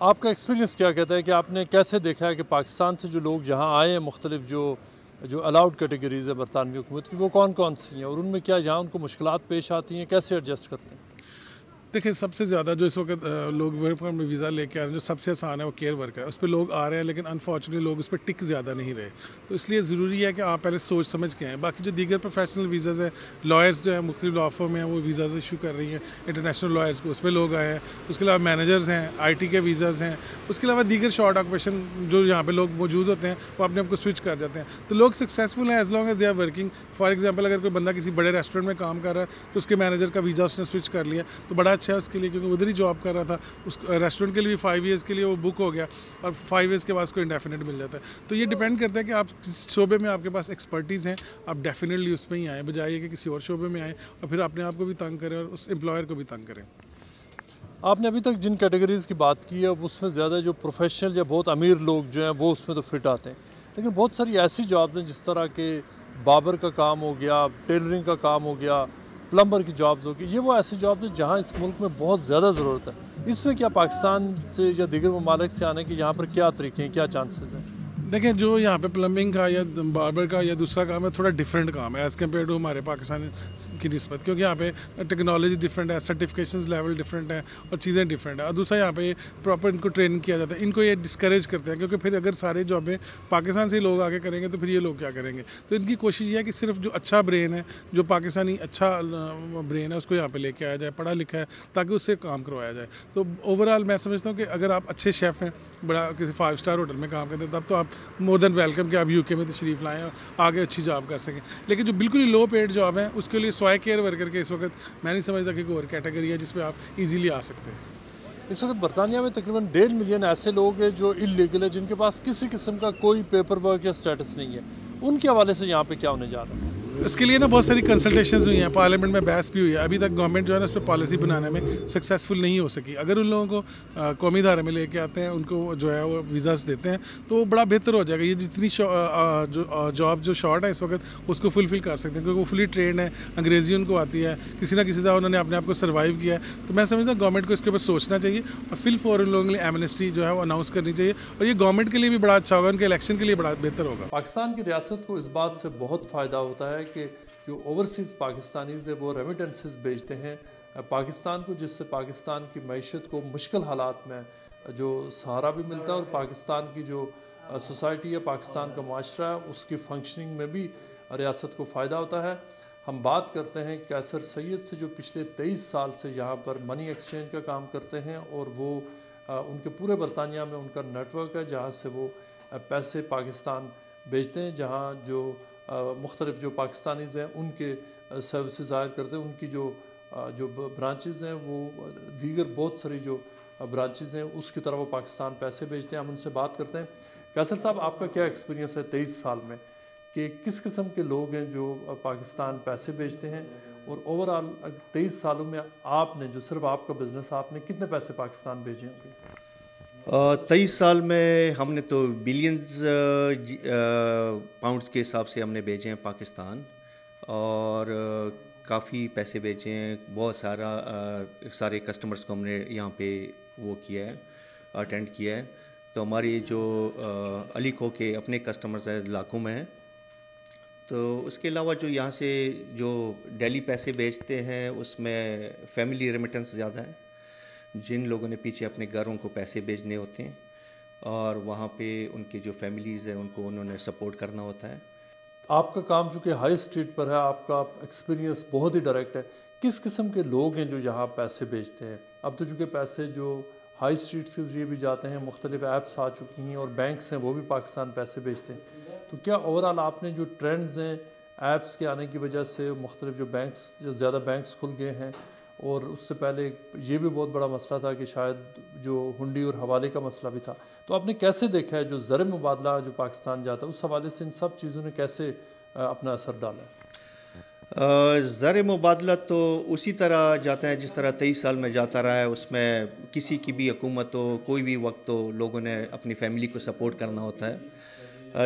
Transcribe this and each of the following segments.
آپ کا ایکسپیرینس کیا کہتا ہے کہ آپ نے کیسے دیکھا ہے کہ پاکستان سے جو لوگ جہاں آئے ہیں مختلف جو الاؤڈ کیٹیگریز ہے برطانوی حکومت کی وہ کون کون سی ہیں اور ان میں کیا جہاں ان کو مشکلات پیش آتی ہیں کیسے ایڈجسٹ کرتے ہیں؟ دیکھیں سب سے زیادہ جو اس وقت لوگ ورک پرمٹ میں ویزا لے کے آ رہے ہیں جو سب سے آسان ہے وہ کیئر ورکر ہے، اس پہ لوگ آ رہے ہیں لیکن انفارچونیٹلی لوگ اس پہ ٹک زیادہ نہیں رہے، تو اس لیے ضروری ہے کہ آپ پہلے سوچ سمجھ کے آئیں۔ باقی جو دیگر پروفیشنل ویزاز ہیں، لائرز جو ہیں مختلف لا فرم میں ہیں وہ ویزاز ایشو کر رہی ہیں انٹرنیشنل لائرز کو، اس پہ لوگ آئے ہیں۔ اس کے علاوہ مینیجرز ہیں، آئی ٹی کے ویزاز ہیں، اس کے علاوہ دیگر شارٹ آکوپیشن جو یہاں پہ لوگ موجود ہوتے ہیں وہ اپنے آپ کو سوئچ کر جاتے ہیں، تو لوگ سکسیزفل ہیں as long as they are working. For example اگر کوئی بندہ کسی بڑے ریسٹورینٹ میں کام کر رہا ہے تو اس کے مینیجر کا ویزا اس نے سوئچ کر لیا تو بڑا اچھا ہے اس کے لیے، کیونکہ ادھر ہی جاب کر رہا تھا، اس ریسٹورینٹ کے لیے بھی 5 ایئرس کے لیے وہ بک ہو گیا اور 5 ایئرس کے بعد اس کو انڈیفینٹ مل جاتا ہے۔ تو یہ ڈیپینڈ کرتا ہے کہ آپ کس شعبے میں آپ کے پاس ایکسپرٹیز ہیں، آپ ڈیفینیٹلی اس میں ہی آئیں بجائے کہ کسی اور شعبے میں آئیں اور پھر اپنے آپ کو بھی تنگ کریں اور اس امپلائر کو بھی تنگ کریں۔ آپ نے ابھی تک جن کیٹیگریز کی بات کی ہے اس میں زیادہ جو پروفیشنل یا بہت امیر لوگ جو ہیں وہ اس میں تو فٹ آتے ہیں، لیکن بہت ساری ایسی جابز ہیں جس طرح کے باربر کا کام ہو گیا، ٹیلرنگ کا کام ہو گیا، پلمبر کی جابز ہوگی، یہ وہ ایسی جابز ہیں جہاں اس ملک میں بہت زیادہ ضرورت ہے۔ اس میں کیا پاکستان سے یا دیگر ممالک سے آنے کے یہاں پر کیا طریقے ہیں، کیا چانسز ہیں؟ دیکھیں جو یہاں پہ پلمبنگ کا یا باربر کا یا دوسرا کام ہے تھوڑا ڈفرینٹ کام ہے ایز کمپیئر ٹو ہمارے پاکستان کی نسبت، کیونکہ یہاں پہ ٹیکنالوجی ڈفرینٹ ہے، سرٹیفکیشنز لیول ڈفرینٹ ہے اور چیزیں ڈفرینٹ ہیں، اور دوسرا یہاں پہ پراپر ان کو ٹرین کیا جاتا ہے۔ ان کو یہ ڈسکریج کرتے ہیں کیونکہ پھر اگر سارے جابیں پاکستان سے لوگ آگے کریں گے تو پھر یہ لوگ کیا کریں گے، تو ان کی کوشش یہ ہے کہ صرف جو اچھا برین ہے، جو پاکستانی اچھا برین ہے اس کو یہاں پہ لے کے آیا جائے، پڑھا لکھا ہے، تاکہ اس سے کام کروایا جائے۔ تو اوور آل میں سمجھتا ہوں کہ اگر آپ اچھے شیف ہیں، بڑا کسی 5 اسٹار ہوٹل میں کام کرتے ہیں، تب تو آپ مور دین ویلکم کہ آپ یو کے میں تشریف لائیں اور آگے اچھی جاب کر سکیں۔ لیکن جو بالکل ہی لو پیڈ جاب ہیں اس کے لیے سوائے کیئر ورکر کے اس وقت میں نہیں سمجھتا کہ کوئی اور کیٹیگری ہے جس پہ آپ ایزیلی آ سکتے ہیں۔ اس وقت برطانیہ میں تقریباً 1.5 ملین ایسے لوگ ہیں جو انلیگل ہیں، جن کے پاس کسی قسم کا کوئی پیپر ورک یا اسٹیٹس نہیں ہے، ان کے حوالے سے یہاں پہ کیا ہونے جا رہا ہے؟ اس کے لیے نا بہت ساری کنسلٹیشنز ہوئی ہیں، پارلیمنٹ میں بحث بھی ہوئی ہے، ابھی تک گورنمنٹ جو ہے نا اس پہ پالیسی بنانے میں سکسیزفل نہیں ہو سکی۔ اگر ان لوگوں کو قومی دھارے میں لے کے آتے ہیں، ان کو جو ہے وہ ویزاز دیتے ہیں تو وہ بڑا بہتر ہو جائے گا۔ یہ جتنی جاب جو شارٹ ہے اس وقت اس کو فلفل کر سکتے ہیں کیونکہ وہ فلی ٹرینڈ ہے، انگریزی ان کو آتی ہے، کسی نہ کسی طرح انہوں نے اپنے آپ کو سروائیو کیا ہے۔ تو میں سمجھتا ہوں گورنمنٹ کو اس کے اوپر سوچنا چاہیے اور فل فور ان لوگوں کے لیے ایمنسٹی جو ہے وہ اناؤنس کرنی چاہیے، اور یہ گورنمنٹ کے لیے بھی بڑا اچھا ہوگا، ان کے الیکشن کے لیے بڑا بہتر ہوگا۔ پاکستان کی ریاست کو اس بات سے بہت فائدہ ہوتا ہے کہ جو اوورسیز پاکستانیز ہیں وہ ریمیٹنسز بھیجتے ہیں پاکستان کو، جس سے پاکستان کی معیشت کو مشکل حالات میں جو سہارا بھی ملتا ہے، اور پاکستان کی جو سوسائٹی ہے، پاکستان کا معاشرہ ہے، اس کی فنکشننگ میں بھی ریاست کو فائدہ ہوتا ہے۔ ہم بات کرتے ہیں قیصر سید سے جو پچھلے 23 سال سے یہاں پر منی ایکسچینج کا کام کرتے ہیں، اور وہ ان کے پورے برطانیہ میں ان کا نیٹ ورک ہے جہاں سے وہ پیسے پاکستان بھیجتے ہیں، جہاں جو مختلف جو پاکستانیز ہیں ان کے سروسز ظاہر کرتے ہیں، ان کی جو برانچز ہیں وہ دیگر بہت ساری جو برانچز ہیں اس کی طرف وہ پاکستان پیسے بھیجتے ہیں۔ ہم ان سے بات کرتے ہیں۔ قیصر صاحب، آپ کا کیا ایکسپیرینس ہے 23 سال میں کہ کس قسم کے لوگ ہیں جو پاکستان پیسے بھیجتے ہیں، اور اوور آل 23 سالوں میں آپ نے جو صرف آپ کا بزنس، آپ نے کتنے پیسے پاکستان بھیجے ہوں گے؟ 23 سال میں ہم نے تو بلینز پاؤنڈز کے حساب سے ہم نے بھیجے ہیں پاکستان، اور کافی پیسے بھیجے ہیں، بہت سارے کسٹمرز کو ہم نے یہاں پہ وہ کیا ہے، اٹینڈ کیا ہے۔ تو ہماری جو علی کو کے اپنے کسٹمرز ہیں لاکھوں میں ہیں، تو اس کے علاوہ جو یہاں سے جو ڈیلی پیسے بھیجتے ہیں اس میں فیملی ریمیٹنس زیادہ ہے، جن لوگوں نے پیچھے اپنے گھروں کو پیسے بھیجنے ہوتے ہیں اور وہاں پہ ان کی جو فیملیز ہیں ان کو انہوں نے سپورٹ کرنا ہوتا ہے۔ آپ کا کام چونکہ ہائی اسٹریٹ پر ہے، آپ کا ایکسپیرینس بہت ہی ڈائریکٹ ہے، کس قسم کے لوگ ہیں جو یہاں پیسے بھیجتے ہیں؟ اب تو چونکہ پیسے جو ہائی اسٹریٹس کے ذریعے بھی جاتے ہیں، مختلف ایپس آ چکی ہیں اور بینکس ہیں وہ بھی پاکستان پیسے بھیجتے ہیں، تو کیا اوور آل آپ نے جو ٹرینڈز ہیں ایپس کے آنے کی وجہ سے، مختلف جو زیادہ بینکس کھل گئے ہیں، اور اس سے پہلے یہ بھی بہت بڑا مسئلہ تھا کہ شاید جو ہنڈی اور حوالے کا مسئلہ بھی تھا، تو آپ نے کیسے دیکھا ہے جو زر مبادلہ جو پاکستان جاتا ہے اس حوالے سے ان سب چیزوں نے کیسے اپنا اثر ڈالا ہے؟ زر مبادلہ تو اسی طرح جاتا ہے جس طرح 23 سال میں جاتا رہا ہے، اس میں کسی کی بھی حکومت ہو، کوئی بھی وقت ہو، لوگوں نے اپنی فیملی کو سپورٹ کرنا ہوتا ہے۔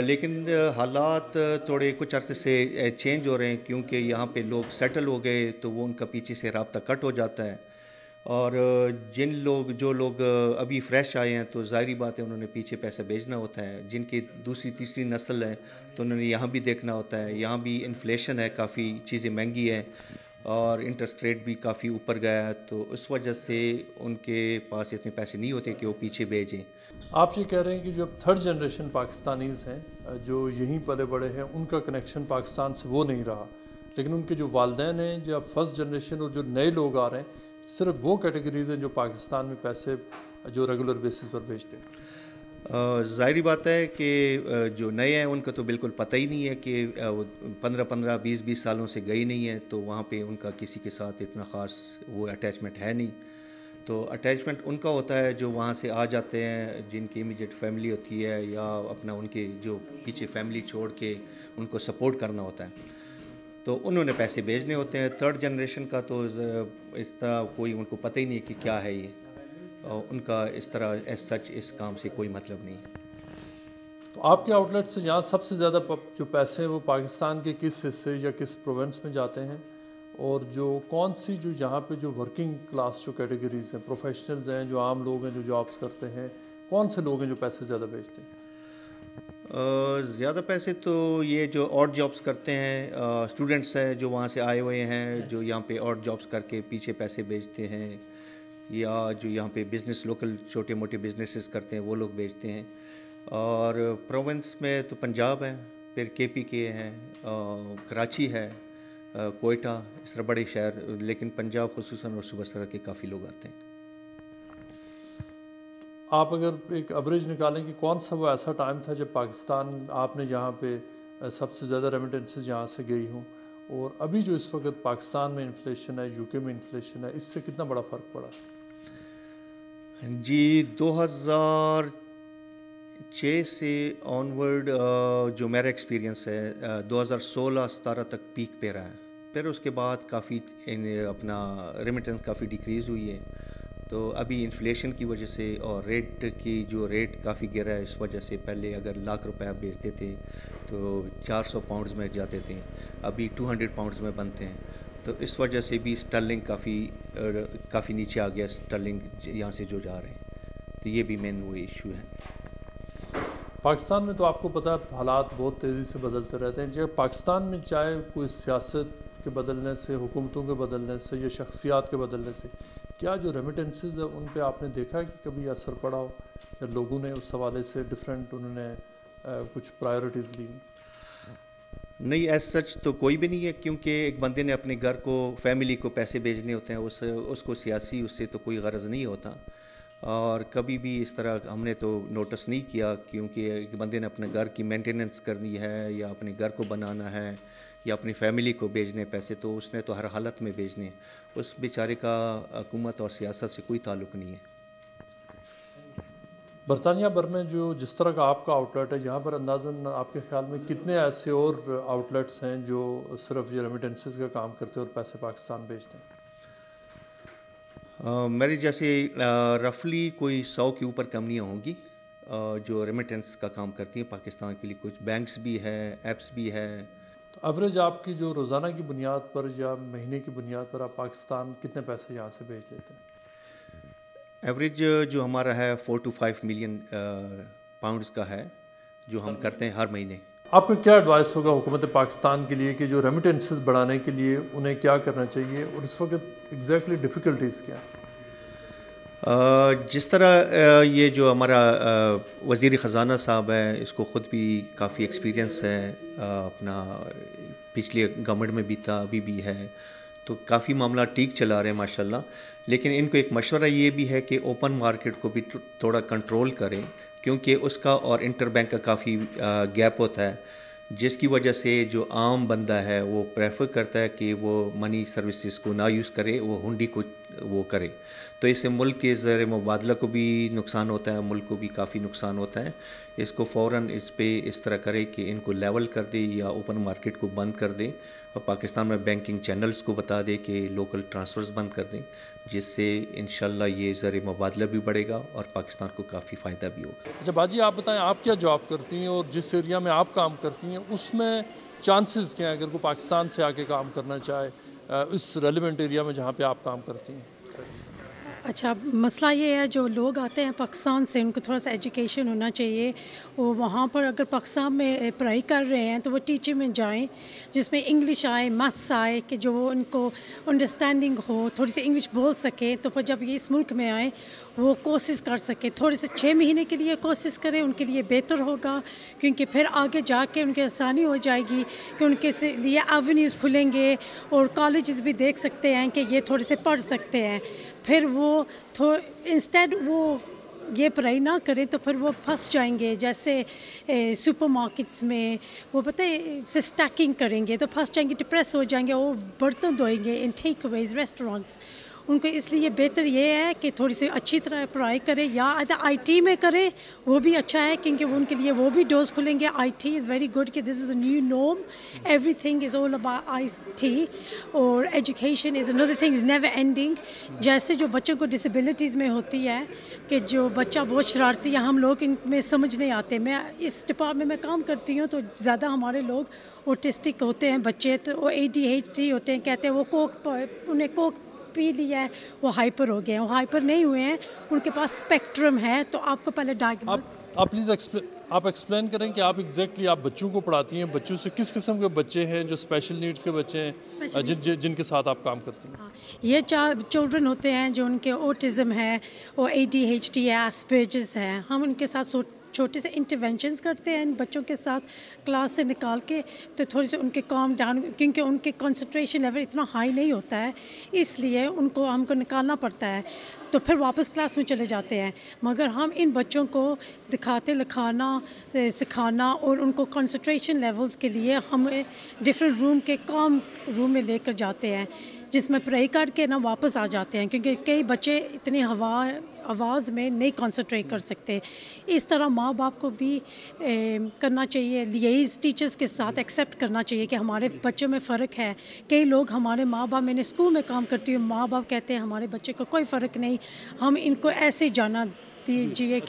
لیکن حالات تھوڑے کچھ عرصے سے چینج ہو رہے ہیں، کیونکہ یہاں پہ لوگ سیٹل ہو گئے تو وہ ان کا پیچھے سے رابطہ کٹ ہو جاتا ہے، اور جو لوگ ابھی فریش آئے ہیں تو ظاہری بات ہے انہوں نے پیچھے پیسہ بھیجنا ہوتا ہے. جن کی دوسری تیسری نسل ہے تو انہوں نے یہاں بھی دیکھنا ہوتا ہے. یہاں بھی انفلیشن ہے, کافی چیزیں مہنگی ہیں اور انٹرسٹ ریٹ بھی کافی اوپر گیا ہے, تو اس وجہ سے ان کے پاس اتنے پیسے نہیں ہوتے کہ وہ پیچھے بھیجیں. آپ یہ کہہ رہے ہیں کہ جو اب تھرڈ جنریشن پاکستانیز ہیں جو یہیں پلے بڑے ہیں ان کا کنیکشن پاکستان سے وہ نہیں رہا, لیکن ان کے جو والدین ہیں جو فرسٹ جنریشن اور جو نئے لوگ آ رہے ہیں صرف وہ کیٹیگریز ہیں جو پاکستان میں پیسے جو ریگولر بیسس پر بھیجتے ہیں. ظاہری بات ہے کہ جو نئے ہیں ان کا تو بالکل پتہ ہی نہیں ہے کہ وہ 15 20 سالوں سے گئی نہیں ہے, تو وہاں پہ ان کا کسی کے ساتھ اتنا خاص وہ اٹیچمنٹ ہے نہیں. تو اٹیچمنٹ ان کا ہوتا ہے جو وہاں سے آ جاتے ہیں, جن کی امیجیٹ فیملی ہوتی ہے یا اپنا ان کے جو پیچھے فیملی چھوڑ کے ان کو سپورٹ کرنا ہوتا ہے, تو انہوں نے پیسے بھیجنے ہوتے ہیں. تھرڈ جنریشن کا تو اس طرح کوئی ان کو پتہ ہی نہیں کہ کیا ہے یہ, اور ان کا اس طرح ایز سچ اس کام سے کوئی مطلب نہیں. تو آپ کے آؤٹ لیٹ سے یہاں سب سے زیادہ جو پیسے ہیں وہ پاکستان کے کس حصے یا کس پروونس میں جاتے ہیں, اور جو کون سی جو یہاں پہ جو ورکنگ کلاس جو کیٹیگریز ہیں, پروفیشنلز ہیں, جو عام لوگ ہیں جو جابس کرتے ہیں, کون سے لوگ ہیں جو پیسے زیادہ بھیجتے ہیں؟ زیادہ پیسے تو یہ جو آڈ جابس کرتے ہیں, اسٹوڈنٹس ہیں جو وہاں سے آئے ہوئے ہیں جو یہاں پہ آڈ جابس کر کے پیچھے پیسے بھیجتے ہیں, یا جو یہاں پہ بزنس لوکل چھوٹے موٹے بزنسز کرتے ہیں وہ لوگ بھیجتے ہیں. اور پروونس میں تو پنجاب ہے, پھر KPK ہے, کراچی ہے, کوئٹہ, اس طرح بڑے شہر, لیکن پنجاب خصوصاً اور صوبہ سرحد کے کافی لوگ آتے ہیں. آپ اگر ایک ایوریج نکالیں کہ کون سا وہ ایسا ٹائم تھا جب پاکستان آپ نے یہاں پہ سب سے زیادہ ریمیٹنسز یہاں سے گئی ہوں, اور ابھی جو اس وقت پاکستان میں انفلیشن ہے, UK میں انفلیشن ہے, اس سے کتنا بڑا فرق پڑا؟ جی 2006 سے آنورڈ جو میرا ایکسپیرینس ہے 2016-17 تک پیک پہ رہا ہے. پھر اس کے بعد کافی اپنا ریمیٹنس کافی ڈیکریز ہوئی ہے. تو ابھی انفلیشن کی وجہ سے اور ریٹ کافی گرا ہے, اس وجہ سے پہلے اگر ₹1,00,000 آپ بیچتے تھے تو 400 پاؤنڈز میں جاتے تھے, ابھی 200 پاؤنڈز میں بنتے ہیں. تو اس وجہ سے بھی اسٹرلنگ کافی نیچے آ گیا, اسٹرلنگ یہاں سے جو جا رہے ہیں, تو یہ بھی مین وہ ایشو ہے. پاکستان میں تو آپ کو پتہ ہے حالات بہت تیزی سے بدلتے رہتے ہیں. جب پاکستان میں چاہے کوئی سیاست کے بدلنے سے, حکومتوں کے بدلنے سے یا شخصیات کے بدلنے سے, کیا جو ریمیٹنسز ہیں ان پہ آپ نے دیکھا ہے کہ کبھی اثر پڑا ہو, یا لوگوں نے اس حوالے سے ڈفرینٹ انہوں نے کچھ پرائیورٹیز لی؟ نہیں, ایز سچ تو کوئی بھی نہیں ہے, کیونکہ ایک بندے نے اپنے گھر کو, فیملی کو پیسے بھیجنے ہوتے ہیں, اس کو سیاسی اس سے تو کوئی غرض نہیں ہوتا. اور کبھی بھی اس طرح ہم نے تو نوٹس نہیں کیا, کیونکہ ایک بندے نے اپنے گھر کی مینٹیننس کرنی ہے یا اپنے گھر کو بنانا ہے یا اپنی فیملی کو بھیجنے پیسے, تو اس نے تو ہر حالت میں بھیجنے. اس بیچارے کا حکومت اور سیاست سے کوئی تعلق نہیں ہے. برطانیہ بھر میں جو جس طرح کا آپ کا آؤٹ لیٹ ہے, یہاں پر اندازاً آپ کے خیال میں کتنے ایسے اور آؤٹ لیٹس ہیں جو صرف یہ ریمیٹنسز کا کام کرتے ہیں اور پیسے پاکستان بھیجتے ہیں؟ میرے جیسے رفلی کوئی 100 کے اوپر کمپنیاں ہوں گی جو ریمیٹنس کا کام کرتی ہیں پاکستان کے لیے. کچھ بینکس بھی ہے, ایپس بھی ہے. تو ایوریج آپ کی جو روزانہ کی بنیاد پر یا مہینے کی بنیاد پر آپ پاکستان کتنے پیسے یہاں سے بھیج لیتے ہیں؟ ایوریج جو ہمارا ہے 4 to 5 ملین پاؤنڈز کا ہے جو ہم کرتے ہیں ہر مہینے. آپ کو کیا ایڈوائس ہوگا حکومت پاکستان کے لیے کہ جو ریمیٹنسز بڑھانے کے لیے انہیں کیا کرنا چاہیے, اور اس وقت ایگزیکٹلی ڈیفیکلٹیز کیا ہیں؟ جس طرح یہ جو ہمارا وزیر خزانہ صاحب ہے, اس کو خود بھی کافی ایکسپیرینس ہے, اپنا پچھلی گورنمنٹ میں بھی تھا, ابھی بھی ہے, تو کافی معاملہ ٹھیک چلا رہے ہیں ماشاء اللہ. لیکن ان کو ایک مشورہ یہ بھی ہے کہ اوپن مارکیٹ کو بھی تھوڑا کنٹرول کریں, کیونکہ اس کا اور انٹر بینک کا کافی گیپ ہوتا ہے, جس کی وجہ سے جو عام بندہ ہے وہ پریفر کرتا ہے کہ وہ منی سروسز کو نہ یوز کرے, وہ ہنڈی کو وہ کرے. تو اس سے ملک کے زر مبادلہ کو بھی نقصان ہوتا ہے, ملک کو بھی کافی نقصان ہوتا ہے. اس کو فوراً اس پہ اس طرح کرے کہ ان کو لیول کر دے یا اوپن مارکیٹ کو بند کر دے, اور پاکستان میں بینکنگ چینلز کو بتا دے کہ لوکل ٹرانسفرز بند کر دیں, جس سے انشاءاللہ یہ زر مبادلہ بھی بڑھے گا اور پاکستان کو کافی فائدہ بھی ہوگا. اچھا باجی, آپ بتائیں آپ کیا جاب کرتی ہیں, اور جس ایریا میں آپ کام کرتی ہیں اس میں چانسز کیا ہیں اگر کوئی پاکستان سے آ کے کام کرنا چاہے اس ریلیونٹ ایریا میں جہاں پہ آپ کام کرتی ہیں؟ اچھا مسئلہ یہ ہے جو لوگ آتے ہیں پاکستان سے ان کو تھوڑا سا ایجوکیشن ہونا چاہیے. وہ وہاں پر اگر پاکستان میں پڑھائی کر رہے ہیں تو وہ ٹیچر میں جائیں جس میں انگلش آئے, میتھس آئے, کہ جو ان کو انڈرسٹینڈنگ ہو, تھوڑی سی انگلش بول سکے. تو پھر جب یہ اس ملک میں آئیں وہ کورسز کر سکے, تھوڑے سے 6 مہینے کے لیے کورسز کریں, ان کے لیے بہتر ہوگا. کیونکہ پھر آگے جا کے ان کے آسانی ہو جائے گی کہ ان کے لیے ایونیوز کھلیں گے, اور کالجز بھی دیکھ سکتے ہیں کہ یہ تھوڑے سے پڑھ سکتے ہیں. پھر وہ انسٹیڈ وہ یہ پڑھائی نہ کریں تو پھر وہ پھنس جائیں گے. جیسے سپر مارکیٹس میں وہ پتہ ہے سے اسٹیکنگ کریں گے تو پھنس جائیں گے, ڈپریس ہو جائیں گے, وہ برتن دھوئیں گے ان ٹیک اویز ریسٹورینٹس. ان کو اس لیے بہتر یہ ہے کہ تھوڑی سی اچھی طرح پڑھائی کرے, یا آئی ٹی میں کرے, وہ بھی اچھا ہے کیونکہ ان کے لیے وہ بھی ڈورز کھلیں گے. I T is very good کہ this is the new norm, everything is all about I T. اور education is another thing is never ending. جیسے جو بچوں کو ڈسیبلٹیز میں ہوتی ہے کہ جو بچہ بہت شرارتی ہے, ہم لوگ ان میں سمجھ نہیں آتے. میں اس ڈپارٹمنٹ میں کام کرتی ہوں تو زیادہ ہمارے لوگ اوٹسٹک ہوتے ہیں بچے, تو وہ ADHD ہوتے ہیں. کہتے ہیں وہ انہیں کوک پی لیا ہے وہ ہائپر ہو گئے ہیں. وہ ہائپر نہیں ہوئے ہیں, ان کے پاس اسپیکٹرم ہے. تو آپ کو پہلے آپ پلیز آپ ایکسپلین کریں کہ آپ ایگزیکٹلی آپ بچوں کو پڑھاتی ہیں, بچوں سے کس قسم کے بچے ہیں جو اسپیشل نیڈس کے بچے ہیں جن کے ساتھ آپ کام کرتی ہیں؟ یہ 4 چلڈرن ہوتے ہیں جو ان کے اوٹزم ہے, اور ADHD ہے, ایسپرجرز ہے. ہم ان کے ساتھ چھوٹے سے انٹرونشنز کرتے ہیں ان بچوں کے ساتھ کلاس سے نکال کے, تو تھوڑی سی ان کے کام ڈاؤن, کیونکہ ان کے کنسنٹریشن لیول اتنا ہائی نہیں ہوتا ہے, اس لیے ہم کو نکالنا پڑتا ہے. تو پھر واپس کلاس میں چلے جاتے ہیں. مگر ہم ان بچوں کو دکھاتے لکھانا سکھانا, اور ان کو کنسنٹریشن لیولز کے لیے ہم ڈفرینٹ روم کے کام روم میں لے کر جاتے ہیں, جس میں پڑھائی کر کے نا واپس آ جاتے ہیں. کیونکہ کئی بچے اتنی آواز میں نہیں کنسنٹریٹ کر سکتے. اس طرح ماں باپ کو بھی کرنا چاہیے, لیز ٹیچرز کے ساتھ ایکسیپٹ کرنا چاہیے کہ ہمارے بچوں میں فرق ہے. کئی لوگ ہمارے ماں باپ, میں نے اسکول میں کام کرتی ہوں, ماں باپ کہتے ہیں ہمارے بچے کو کوئی فرق نہیں, ہم ان کو ایسے جانا دیجیے.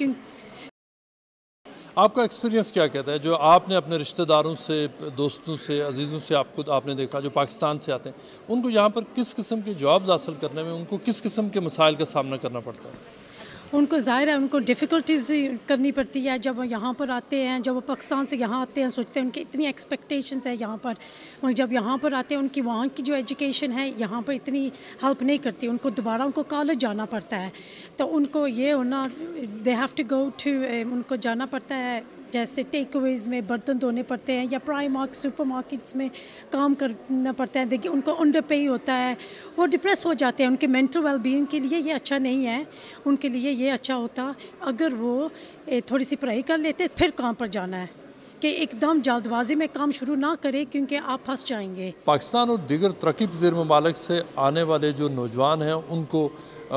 آپ کا ایکسپیرینس کیا کہتا ہے جو آپ نے اپنے رشتہ داروں سے, دوستوں سے, عزیزوں سے آپ نے دیکھا جو پاکستان سے آتے ہیں, ان کو یہاں پر کس قسم کے جابز حاصل کرنے میں ان کو کس قسم کے مسائل کا سامنا کرنا پڑتا ہے؟ ان کو ظاہر ہے ان کو ڈیفیکلٹیز کرنی پڑتی ہے جب وہ یہاں پر آتے ہیں. جب وہ پاکستان سے یہاں آتے ہیں سوچتے ہیں ان کی اتنی ایکسپیکٹیشنز ہے یہاں پر, جب یہاں پر آتے ہیں ان کی وہاں کی جو ایجوکیشن ہے یہاں پر اتنی ہیلپ نہیں کرتی. ان کو دوبارہ ان کو کالج جانا پڑتا ہے. تو ان کو یہ ہونا they have to go to, ان کو جانا پڑتا ہے جیسے ٹیک اویز میں برتن دھونے پڑتے ہیں, یا سپر مارکیٹس میں کام کرنا پڑتا ہے. دیکھیے ان کو انڈر پے ہوتا ہے, وہ ڈپریس ہو جاتے ہیں. ان کے مینٹل ویل بینگ کے لیے یہ اچھا نہیں ہے. ان کے لیے یہ اچھا ہوتا اگر وہ تھوڑی سی پڑھائی کر لیتے پھر کام پر جانا ہے, کہ ایک دم جلد بازی میں کام شروع نہ کرے کیونکہ آپ پھنس جائیں گے. پاکستان اور دیگر ترقی پذیر ممالک سے آنے والے جو نوجوان ہیں ان کو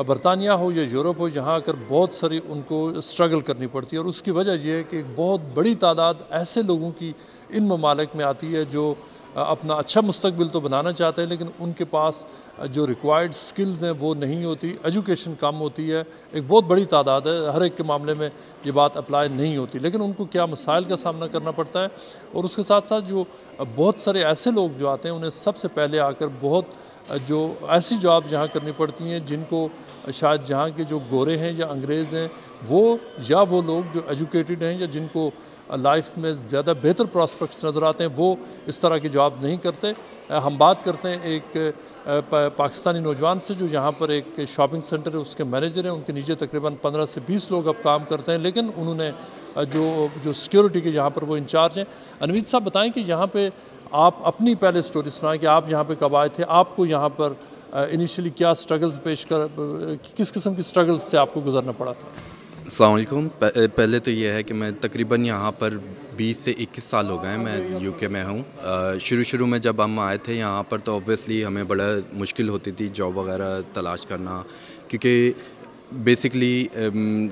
برطانیہ ہو یا یورپ ہو, یہاں آ کر بہت ساری ان کو اسٹرگل کرنی پڑتی ہے. اور اس کی وجہ یہ ہے کہ ایک بہت بڑی تعداد ایسے لوگوں کی ان ممالک میں آتی ہے جو اپنا اچھا مستقبل تو بنانا چاہتے ہیں, لیکن ان کے پاس جو ریکوائرڈ سکلز ہیں وہ نہیں ہوتی, ایجوکیشن کم ہوتی ہے. ایک بہت بڑی تعداد ہے, ہر ایک کے معاملے میں یہ بات اپلائی نہیں ہوتی, لیکن ان کو کیا مسائل کا سامنا کرنا پڑتا ہے. اور اس کے ساتھ ساتھ جو بہت سارے ایسے لوگ جو آتے ہیں انہیں سب سے پہلے آ کر بہت جو ایسی جاب جہاں کرنی پڑتی ہیں جن کو شاید جہاں کے جو گورے ہیں یا انگریز ہیں وہ, یا وہ لوگ جو ایجوکیٹڈ ہیں یا جن کو لائف میں زیادہ بہتر پراسپیکٹس نظر آتے ہیں, وہ اس طرح کی جاب نہیں کرتے. ہم بات کرتے ہیں ایک پاکستانی نوجوان سے جو یہاں پر ایک شاپنگ سینٹر ہے, اس کے مینیجر ہیں. ان کے نیچے تقریباً 15 سے 20 لوگ اب کام کرتے ہیں, لیکن انہوں نے جو سیکیورٹی کے یہاں پر وہ انچارج ہیں. انوید صاحب بتائیں کہ یہاں پہ آپ اپنی پہلے سٹوری سنائیں کہ آپ یہاں پہ کب آئے تھے, آپ کو یہاں پر انیشلی کیا سٹرگلز کس قسم کی سٹرگلز سے آپ کو گزرنا پڑا تھا؟ السلام علیکم. پہلے تو یہ ہے کہ میں تقریباً یہاں پر 20 سے 21 سال ہو گئے ہیں, میں UK میں ہوں. شروع میں جب ہم آئے تھے یہاں پر تو اوبویسلی ہمیں بڑا مشکل ہوتی تھی جاب وغیرہ تلاش کرنا, کیونکہ بیسکلی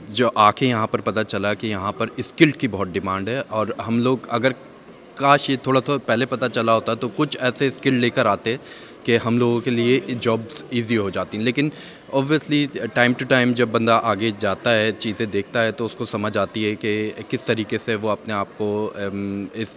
جو آ کے یہاں پر پتہ چلا کہ یہاں پر اسکلڈ کی بہت ڈیمانڈ ہے. اور ہم لوگ اگر کاش یہ تھوڑا پہلے پتہ چلا ہوتا تو کچھ ایسے اسکل لے کر آتے کہ ہم لوگوں کے لیے جابس ایزی ہو جاتی ہیں. لیکن اوبویسلی ٹائم ٹو ٹائم جب بندہ آگے جاتا ہے, چیزیں دیکھتا ہے, تو اس کو سمجھ آتی ہے کہ کس طریقے سے وہ اپنے آپ کو اس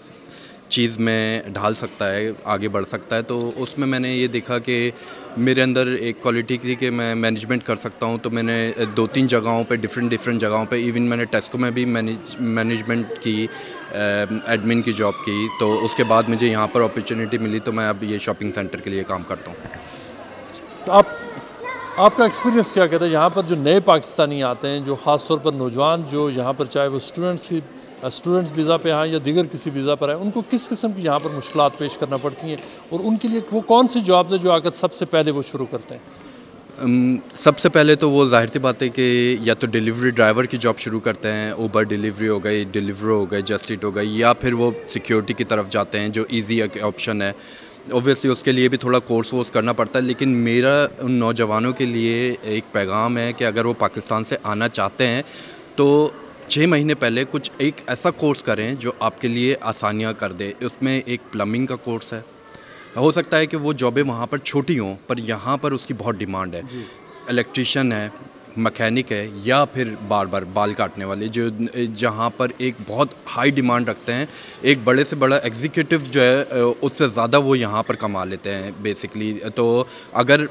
چیز میں ڈھال سکتا ہے, آگے بڑھ سکتا ہے. تو اس میں نے یہ دیکھا کہ میرے اندر ایک کوالٹی تھی کہ میں مینجمنٹ کر سکتا ہوں. تو میں نے 2-3 جگہوں پہ ڈفرینٹ جگہوں پہ, ایون میں نے ٹیسکو میں بھی مینجمنٹ کی, ایڈمن کی جاب کی. تو اس کے بعد مجھے یہاں پر اپرچونیٹی ملی, تو میں اب یہ شاپنگ سینٹر کے لیے کام کرتا ہوں. تو آپ کا ایکسپیرینس کیا کہتا ہے یہاں پر جو نئے پاکستانی آتے ہیں, جو خاص طور پر نوجوان جو یہاں پر چاہے وہ اسٹوڈنٹس ویزا پہ آئیں یا دیگر کسی ویزا پر آئیں, ان کو کس قسم کی یہاں پر مشکلات پیش کرنا پڑتی ہیں, اور ان کے لیے وہ کون سی جابز ہیں جو آ کر سب سے پہلے وہ شروع کرتے ہیں؟ سب سے پہلے تو وہ ظاہر سی بات ہے کہ یا تو ڈیلیوری ڈرائیور کی جاب شروع کرتے ہیں, اوبر ڈیلیوری ہو گئی, ڈیلیورو ہو گئے, جسٹ ایٹ ہو گئی, یا پھر وہ سیکیورٹی کی طرف جاتے ہیں جو ایزی آپشن ہے. اوبویسلی اس کے لیے بھی تھوڑا کورس کرنا پڑتا ہے. لیکن میرا ان نوجوانوں کے لیے ایک پیغام ہے کہ اگر وہ پاکستان سے آنا چاہتے ہیں تو 6 مہینے پہلے کچھ ایک ایسا کورس کریں جو آپ کے لیے آسانیاں کر دے. اس میں ایک پلمبنگ کا کورس ہے. ہو سکتا ہے کہ وہ جابیں وہاں پر چھوٹی ہوں, پر یہاں پر اس کی بہت ڈیمانڈ ہے. الیکٹریشین ہے, مکینک ہے, یا پھر بال کاٹنے والے, جہاں پر ایک بہت ہائی ڈیمانڈ رکھتے ہیں. ایک بڑے سے بڑا ایگزیکٹو جو ہے اس سے زیادہ وہ یہاں پر کما لیتے ہیں بیسکلی. تو اگر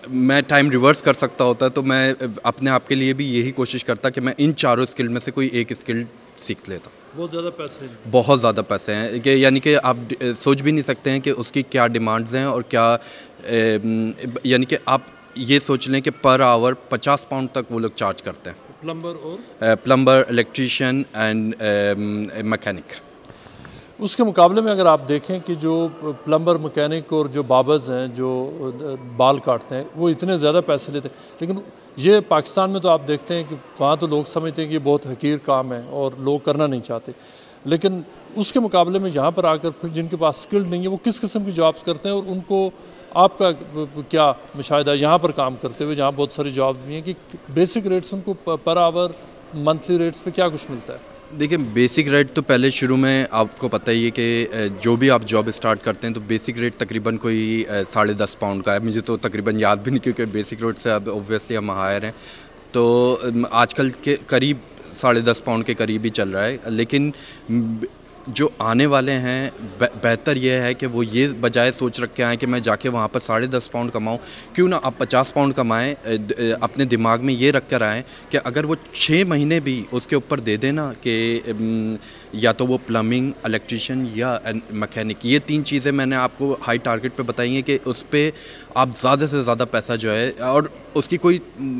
میں ٹائم ریورس کر سکتا ہوتا تو میں اپنے آپ کے لیے بھی یہی کوشش کرتا کہ میں ان چاروں اسکل میں سے کوئی ایک اسکل سیکھ لیتا. بہت زیادہ پیسے ہیں, بہت زیادہ پیسے ہیں, کہ یعنی کہ آپ سوچ بھی نہیں سکتے ہیں کہ اس کی کیا ڈیمانڈز ہیں, اور کیا یعنی کہ آپ یہ سوچ لیں کہ پر آور 50 پاؤنڈ تک وہ لوگ چارج کرتے ہیں. Plumber, electrician and mechanic. اس کے مقابلے میں اگر آپ دیکھیں کہ جو پلمبر, مکینک اور جو بابرز ہیں جو بال کاٹتے ہیں وہ اتنے زیادہ پیسے لیتے ہیں. لیکن یہ پاکستان میں تو آپ دیکھتے ہیں کہ وہاں تو لوگ سمجھتے ہیں کہ یہ بہت حقیر کام ہے اور لوگ کرنا نہیں چاہتے. لیکن اس کے مقابلے میں یہاں پر آ کر پھر جن کے پاس اسکل نہیں ہے وہ کس قسم کی جابس کرتے ہیں, اور ان کو آپ کا کیا مشاہدہ ہے یہاں پر کام کرتے ہوئے, جہاں بہت ساری جابس بھی ہیں, کہ بیسک ریٹس ان کو پر آور منتھلی ریٹس پہ کیا کچھ ملتا ہے؟ دیکھیں, بیسک ریٹ تو پہلے شروع میں آپ کو پتہ ہی ہے کہ جو بھی آپ جاب اسٹارٹ کرتے ہیں تو بیسک ریٹ تقریباً کوئی 10.5 پاؤنڈ کا ہے. مجھے تو تقریباً یاد بھی نہیں, کیونکہ بیسک ریٹ سے اب اوبویسلی ہم ہائر ہیں. تو آج کل کے قریب 10.5 پاؤنڈ کے قریب ہی چل رہا ہے. لیکن جو آنے والے ہیں بہتر یہ ہے کہ وہ یہ بجائے سوچ رکھ کے آئیں کہ میں جا کے وہاں پر 10.5 پاؤنڈ کماؤں, کیوں نہ آپ 50 پاؤنڈ کمائیں. اپنے دماغ میں یہ رکھ کر آئیں کہ اگر وہ 6 مہینے بھی اس کے اوپر دے دیں نا, کہ یا تو وہ پلمبنگ, الیکٹریشین یا مکینک, یہ 3 چیزیں میں نے آپ کو ہائی ٹارگٹ پہ بتائی ہیں کہ اس پہ آپ زیادہ سے زیادہ پیسہ جو ہے, اور اس کی کوئی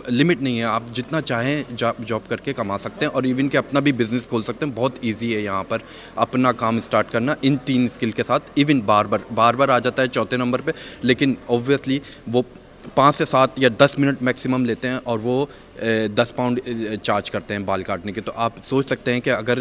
لمٹ نہیں ہے, آپ جتنا چاہیں جاب کر کے کما سکتے ہیں, اور ایون کہ اپنا بھی بزنس کھول سکتے ہیں. بہت ایزی ہے یہاں پر اپنا کام اسٹارٹ کرنا ان 3 اسکل کے ساتھ. ایون بار آ جاتا ہے 4تھے نمبر پہ, لیکن اوبویسلی وہ 5 سے 7 یا 10 منٹ میکسیمم لیتے ہیں, اور وہ 10 پاؤنڈ چارج کرتے ہیں بال کاٹنے کے. تو آپ سوچ سکتے ہیں کہ اگر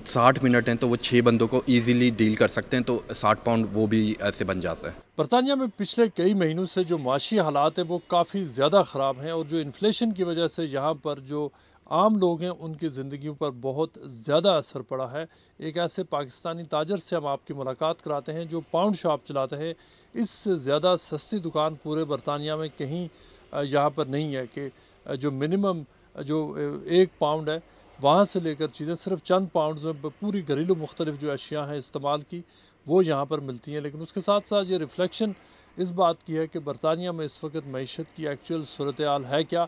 60 منٹ ہیں تو وہ 6 بندوں کو ایزیلی ڈیل کر سکتے ہیں, تو 60 پاؤنڈ وہ بھی ایسے بن جاتا ہے. برطانیہ میں پچھلے کئی مہینوں سے جو معاشی حالات ہیں وہ کافی زیادہ خراب ہیں, اور جو انفلیشن کی وجہ سے یہاں پر جو عام لوگ ہیں ان کی زندگیوں پر بہت زیادہ اثر پڑا ہے. ایک ایسے پاکستانی تاجر سے ہم آپ کی ملاقات کراتے ہیں جو پاؤنڈ شاپ چلاتے ہیں. اس سے زیادہ سستی دکان پورے برطانیہ میں کہیں یہاں پر نہیں ہے, کہ جو منیمم جو 1 پاؤنڈ ہے وہاں سے لے کر چیزیں صرف چند پاؤنڈز میں پوری گھریلو مختلف جو اشیاء ہیں استعمال کی وہ یہاں پر ملتی ہیں. لیکن اس کے ساتھ ساتھ یہ ریفلیکشن اس بات کی ہے کہ برطانیہ میں اس وقت معیشت کی ایکچوئل صورتحال ہے کیا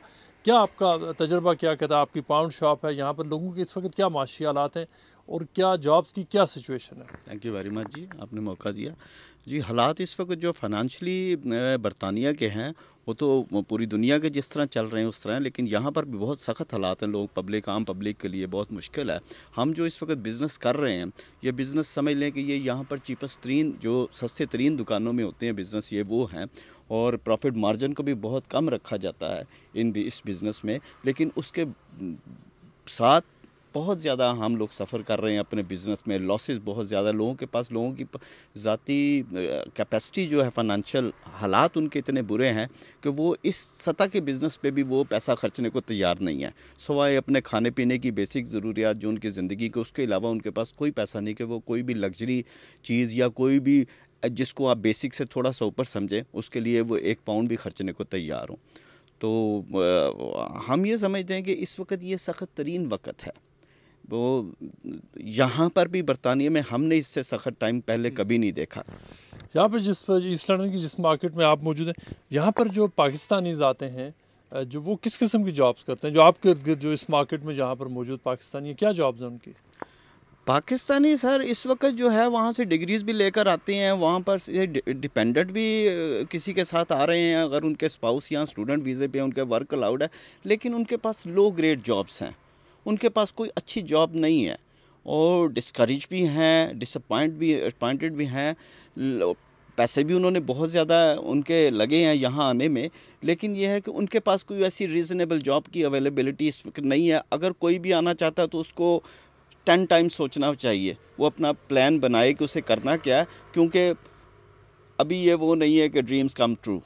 آپ کا تجربہ کیا کہتا ہے؟ آپ کی پاؤنڈ شاپ ہے, یہاں پر لوگوں کے اس وقت کیا معاشی حالات ہیں, اور کیا جابس کی کیا سچویشن ہے؟ تھینک یو ویری مچ جی, آپ نے موقع دیا. جی, حالات اس وقت جو فائنانشلی برطانیہ کے ہیں وہ تو پوری دنیا کے جس طرح چل رہے ہیں اس طرح ہیں, لیکن یہاں پر بھی بہت سخت حالات ہیں. لوگ عام پبلک کے لیے بہت مشکل ہے. ہم جو اس وقت بزنس کر رہے ہیں, یہ بزنس سمجھ لیں کہ یہ یہاں پر چیپسٹ ترین جو سستے ترین دکانوں میں ہوتے ہیں بزنس, یہ وہ ہیں, اور پروفٹ مارجن کو بھی بہت کم رکھا جاتا ہے اس بزنس میں. لیکن اس کے ساتھ بہت زیادہ ہم لوگ سفر کر رہے ہیں اپنے بزنس میں, لاسز بہت زیادہ لوگوں کے پاس, لوگوں کی ذاتی کیپیسٹی جو ہے, فائنانشل حالات ان کے اتنے برے ہیں کہ وہ اس سطح کے بزنس پہ بھی وہ پیسہ خرچنے کو تیار نہیں ہے, سوائے اپنے کھانے پینے کی بیسک ضروریات جو ان کی زندگی کے, اس کے علاوہ ان کے پاس کوئی پیسہ نہیں کہ وہ کوئی بھی لگژری چیز یا کوئی بھی جس کو آپ بیسک سے تھوڑا سا اوپر سمجھیں اس کے لیے وہ 1 پاؤنڈ بھی خرچنے کو تیار ہوں. تو ہم یہ سمجھتے ہیں کہ اس وقت یہ سخت ترین وقت ہے وہ یہاں پر بھی برطانیہ میں ہم نے اس سے سخت ٹائم پہلے کبھی نہیں دیکھا. یہاں پہ ایسٹ لنڈن کی جس مارکیٹ میں آپ موجود ہیں, یہاں پر جو پاکستانیز آتے ہیں جو وہ کس قسم کی جابس کرتے ہیں, جو آپ کے ارد گرد جو اس مارکیٹ میں جہاں پر موجود پاکستانی ہیں, کیا جابز ہیں ان کی؟ پاکستانی سر اس وقت جو ہے وہاں سے ڈگریز بھی لے کر آتے ہیں, وہاں پر ڈپینڈنٹ بھی کسی کے ساتھ آ رہے ہیں, اگر ان کے اسپاؤس یہاں اسٹوڈنٹ ویزے پہ ان کے ورک الاؤڈ ہے, لیکن ان کے پاس لو گریڈ جابس ہیں, ان کے پاس کوئی اچھی جاب نہیں ہے, اور ڈسکریج بھی ہیں, ڈسپوائنٹڈ بھی ہیں, پیسے بھی انہوں نے بہت زیادہ ان کے لگے ہیں یہاں آنے میں, لیکن یہ ہے کہ ان کے پاس کوئی ایسی ریزنیبل جاب کی اویلیبلٹی اس وقت نہیں ہے. اگر کوئی بھی آنا چاہتا ہے تو اس کو 10 ٹائمز سوچنا چاہیے, وہ اپنا پلان بنائے کہ اسے کرنا کیا ہے, کیونکہ ابھی یہ وہ نہیں ہے کہ ڈریمز کم ٹرو.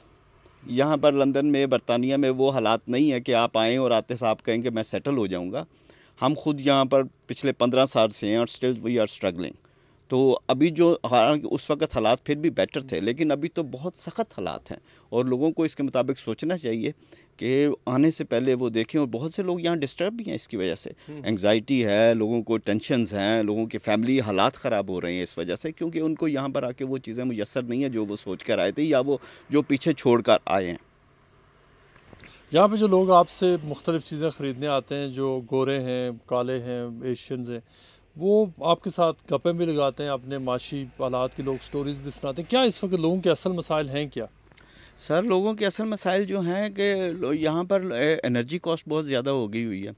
یہاں پر لندن میں, برطانیہ میں وہ حالات نہیں ہے کہ آپ آئیں اور آتے صاحب کہیں کہ میں سیٹل ہو جاؤں گا. ہم خود یہاں پر پچھلے 15 سال سے ہیں اور اسٹل وی آر اسٹرگلنگ. تو ابھی جو اس وقت حالات پھر بھی بیٹر تھے, لیکن ابھی تو بہت سخت حالات ہیں, اور لوگوں کو اس کے مطابق سوچنا چاہیے کہ آنے سے پہلے وہ دیکھیں. اور بہت سے لوگ یہاں ڈسٹرب بھی ہیں اس کی وجہ سے, انگزائٹی ہے, لوگوں کو ٹینشنز ہیں, لوگوں کے فیملی حالات خراب ہو رہے ہیں اس وجہ سے, کیونکہ ان کو یہاں پر آ کے وہ چیزیں میسر نہیں ہیں جو وہ سوچ کر آئے تھے یا وہ جو پیچھے چھوڑ کر آئے ہیں. یہاں پہ جو لوگ آپ سے مختلف چیزیں خریدنے آتے ہیں, جو گورے ہیں, کالے ہیں, ایشینز ہیں, وہ آپ کے ساتھ گپیں بھی لگاتے ہیں, اپنے معاشی حالات کی لوگ سٹوریز بھی سناتے ہیں. کیا اس وقت لوگوں کے اصل مسائل ہیں کیا؟ سر لوگوں کے اصل مسائل جو ہیں کہ یہاں پر انرجی کاسٹ بہت زیادہ ہو گئی ہوئی ہے,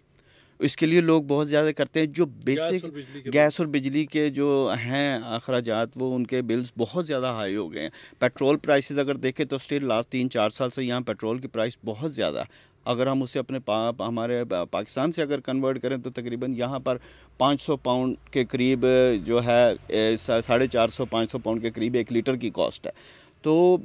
اس کے لیے لوگ بہت زیادہ کرتے ہیں. جو بیسک گیس اور بجلی کے جو ہیں اخراجات, وہ ان کے بلز بہت زیادہ ہائی ہو گئے ہیں. پیٹرول پرائسز اگر دیکھیں تو اسٹل لاسٹ 3-4 سال سے یہاں پیٹرول کی پرائس بہت زیادہ ہے. اگر ہم اسے اپنے ہمارے پاکستان سے اگر کنورٹ کریں تو تقریباً یہاں پر 500 پاؤنڈ کے قریب جو ہے 450-500 پاؤنڈ کے قریب 1 لیٹر کی کاسٹ ہے. تو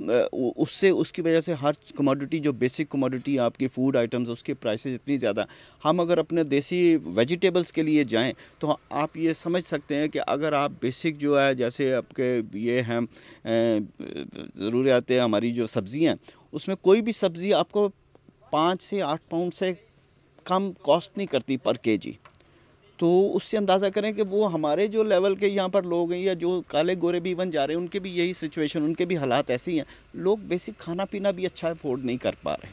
اس کی وجہ سے ہر کموڈٹی, جو بیسک کموڈٹی آپ کی فوڈ آئٹمز, اس کی پرائسز اتنی زیادہ. ہم اگر اپنے دیسی ویجیٹیبلز کے لیے جائیں تو آپ یہ سمجھ سکتے ہیں کہ اگر آپ بیسک جو ہے, جیسے آپ کے یہ ہیں ضروریات ہماری جو سبزی ہیں, اس میں کوئی بھی سبزی آپ کو 5 سے 8 پاؤنڈ سے کم کاسٹ نہیں کرتی پر کے جی. تو اس سے اندازہ کریں کہ وہ ہمارے جو لیول کے یہاں پر لوگ ہیں, یا جو کالے گورے بھی ایون جا رہے ہیں, ان کے بھی یہی سچویشن, ان کے بھی حالات ایسے ہی ہیں. لوگ بیسک کھانا پینا بھی اچھا افورڈ نہیں کر پا رہے.